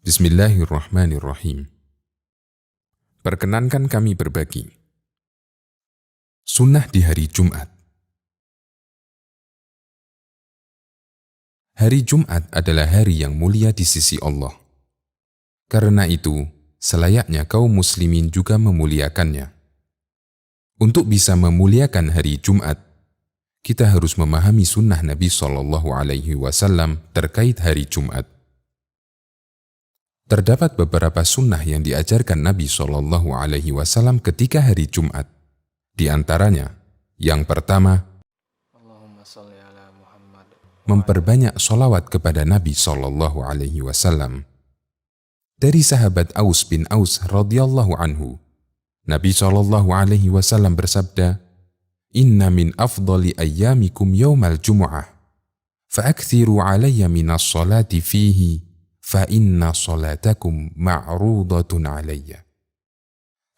Bismillahirrahmanirrahim. Perkenankan kami berbagi. Sunnah di hari Jumat. Hari Jumat adalah hari yang mulia di sisi Allah. Karena itu, selayaknya kaum muslimin juga memuliakannya. Untuk bisa memuliakan hari Jumat, kita harus memahami sunnah Nabi SAW terkait hari Jumat. Terdapat beberapa sunnah yang diajarkan Nabi SAW ketika hari Jumat. Di antaranya, yang pertama, memperbanyak sholawat kepada Nabi SAW. Dari sahabat Aus bin Aus radhiyallahu anhu, Nabi SAW bersabda, "Inna min afdali ayyamikum yawmal jumu'ah, fa'akthiru alayya minas salati fihi, fa inna salatakum ma'rudatun alayya."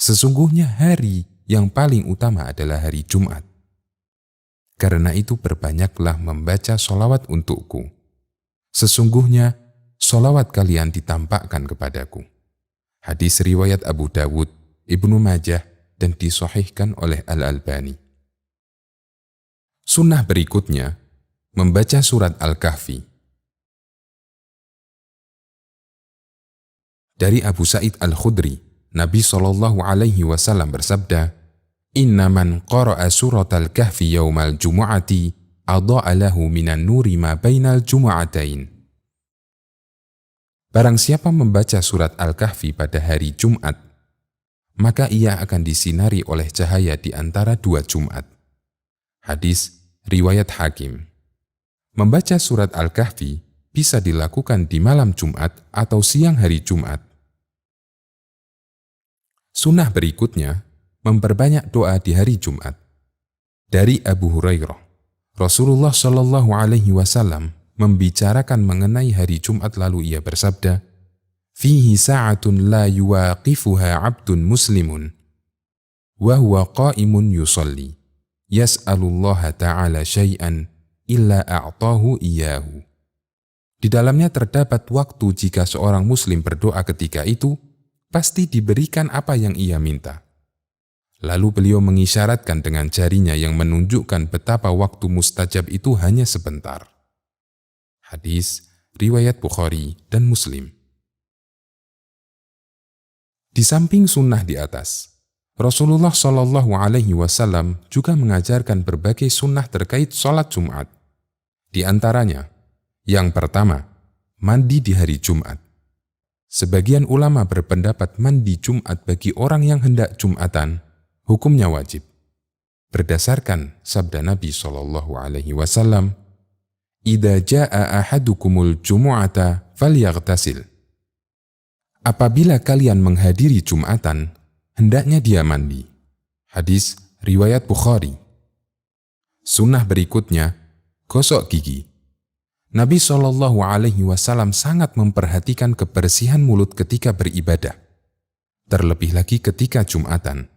Sesungguhnya hari yang paling utama adalah hari Jumat. Karena itu perbanyaklah membaca sholawat untukku. Sesungguhnya sholawat kalian ditampakkan kepadaku. Hadis riwayat Abu Dawud, Ibnu Majah, dan disahihkan oleh Al-Albani. Sunnah berikutnya, membaca surat Al-Kahfi. Dari Abu Sa'id Al-Khudri, Nabi SAW bersabda, "Inna man qara'a surat Al-Kahfi yawmal jumu'ati, adha'a lahu minan nuri ma bainal jumu'atain." Barang siapa membaca surat Al-Kahfi pada hari Jumat, maka ia akan disinari oleh cahaya di antara dua Jumat. Hadis riwayat Hakim. Membaca surat Al-Kahfi bisa dilakukan di malam Jumat atau siang hari Jumat. Sunnah berikutnya, memperbanyak doa di hari Jumat. Dari Abu Hurairah, Rasulullah SAW membicarakan mengenai hari Jumat lalu ia bersabda, "Fihi sa'atun la yuwaqifuha 'abdun muslimun, wa huwa qa'imun yusalli, yas'alullaha ta'ala syai'an illa a'tahu iyyahu." Di dalamnya terdapat waktu jika seorang muslim berdoa ketika itu, pasti diberikan apa yang ia minta. Lalu beliau mengisyaratkan dengan jarinya yang menunjukkan betapa waktu mustajab itu hanya sebentar. Hadis riwayat Bukhari dan Muslim. Di samping sunnah di atas, Rasulullah SAW juga mengajarkan berbagai sunnah terkait sholat Jumat. Di antaranya, yang pertama, mandi di hari Jumat. Sebagian ulama berpendapat mandi Jumat bagi orang yang hendak Jumatan, hukumnya wajib. Berdasarkan sabda Nabi SAW, "Idza jaa'a ahadukumul jumu'ata falyaghtasil." Apabila kalian menghadiri Jumatan, hendaknya dia mandi. Hadis riwayat Bukhari. Sunnah berikutnya, gosok gigi. Nabi SAW sangat memperhatikan kebersihan mulut ketika beribadah. Terlebih lagi ketika Jumatan.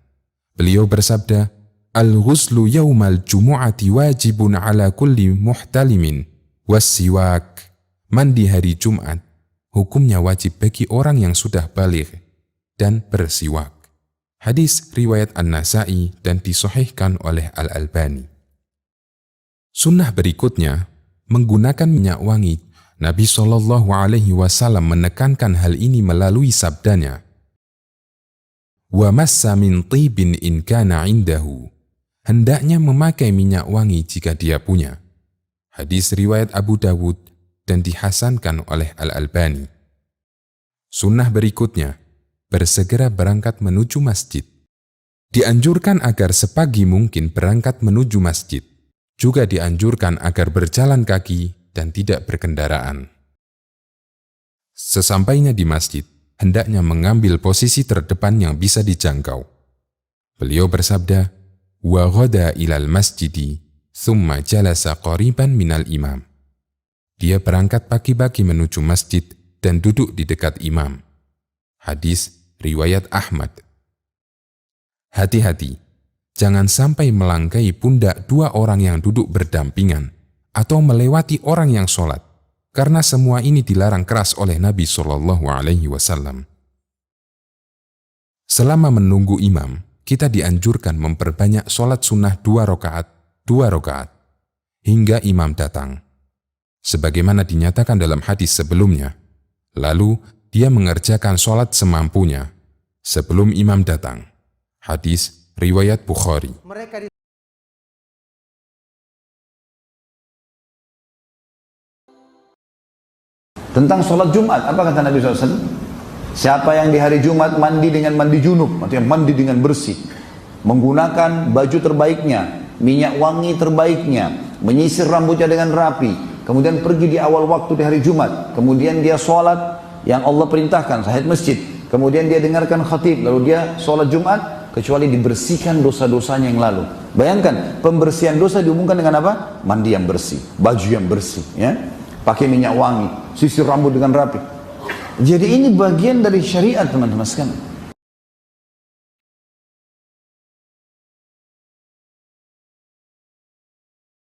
Beliau bersabda, "Al-ghuslu yawmal jumu'ati wajibun ala kulli muhtalimin, was-siwak." Mandi hari Jumat, hukumnya wajib bagi orang yang sudah baligh dan bersiwak. Hadis riwayat An-Nasa'i dan disahihkan oleh Al-Albani. Sunnah berikutnya, menggunakan minyak wangi. Nabi SAW menekankan hal ini melalui sabdanya, "Wa massa min tibin in kana indahu." Hendaknya memakai minyak wangi jika dia punya. Hadis riwayat Abu Dawud dan dihasankan oleh Al-Albani. Sunnah berikutnya, bersegera berangkat menuju masjid. Dianjurkan agar sepagi mungkin berangkat menuju masjid. Juga dianjurkan agar berjalan kaki dan tidak berkendaraan. Sesampainya di masjid, hendaknya mengambil posisi terdepan yang bisa dijangkau. Beliau bersabda, "Wa ghada ilal masjidi, thumma jalasa qariban minal imam." Dia berangkat pagi-pagi menuju masjid dan duduk di dekat imam. Hadis riwayat Ahmad. Hati-hati. Jangan sampai melangkai pundak dua orang yang duduk berdampingan atau melewati orang yang sholat, karena semua ini dilarang keras oleh Nabi Shallallahu Alaihi Wasallam. Selama menunggu imam, kita dianjurkan memperbanyak sholat sunnah 2 rakaat, hingga imam datang. Sebagaimana dinyatakan dalam hadis sebelumnya, lalu dia mengerjakan sholat semampunya sebelum imam datang. Hadis riwayat Bukhari. Tentang sholat Jumat, apa kata Nabi SAW? Siapa yang di hari Jumat mandi dengan mandi junub, artinya mandi dengan bersih, menggunakan baju terbaiknya, minyak wangi terbaiknya, menyisir rambutnya dengan rapi, kemudian pergi di awal waktu di hari Jumat, kemudian dia sholat yang Allah perintahkan, tahiyat masjid, kemudian dia dengarkan khatib, lalu dia sholat Jumat, kecuali dibersihkan dosa-dosanya yang lalu. Bayangkan, pembersihan dosa dihubungkan dengan apa? Mandi yang bersih, baju yang bersih, ya, pakai minyak wangi, sisir rambut dengan rapi. Jadi ini bagian dari syariat, teman-teman sekalian.